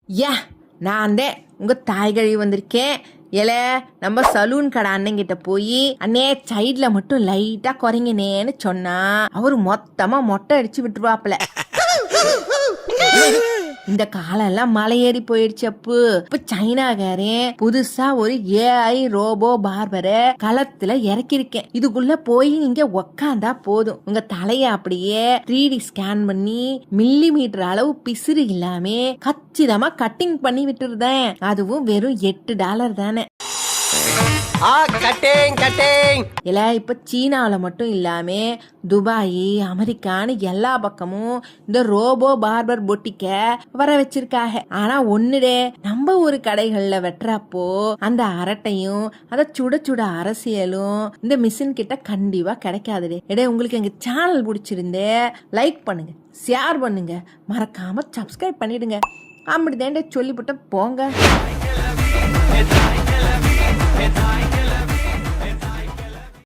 ஏ நான் தான் உங்கள் தாய்கழி வந்திருக்கேன். ஏல நம்ம சலூன் கடை அண்ணங்கிட்ட போய் அண்ணே சைடில் மட்டும் லைட்டாக குறைங்கனேன்னு சொன்னா அவர் மொத்தமாக மொட்டை அடிச்சு விட்டுருவாப்புல. இந்த காலெல்லாம் மலை ஏறி போயிடுச்சு அப்பு. இப்ப சைனாக்காரன் புதுசா ஒரு ஏஐ ரோபோ பார்பரை களத்துல இறக்கிருக்கேன். இதுக்குள்ள போய் நீங்க உக்காந்தா போதும், உங்க தலைய அப்படியே 3D ஸ்கேன் பண்ணி மில்லிமீட்டர் அளவு பிசிறு இல்லாம கச்சிதமா கட்டிங் பண்ணி விட்டுருதேன். அதுவும் வெறும் $8 தானே. இல்ல இப்ப சீனாவில மட்டும் இல்லாம துபாய், அமெரிக்கான்னு எல்லா பக்கமும் இந்த ரோபோ பார்பர் பொட்டிக்க வர வச்சிருக்காங்க. ஆனா ஒண்ணுடே, நம்ம ஒரு கடைகள்ல வெட்டுறப்போ அந்த அரட்டையும் அந்த சுட சுட அரசியலும் இந்த மிஷின் கிட்ட கண்டிப்பா கிடைக்காதுடே. உங்களுக்கு எங்க சேனல் பிடிச்சிருந்தே லைக் பண்ணுங்க, ஷேர் பண்ணுங்க, மறக்காம சப்ஸ்கிரைப் பண்ணிடுங்க. அப்படிதான் சொல்லிவிட்ட போங்க.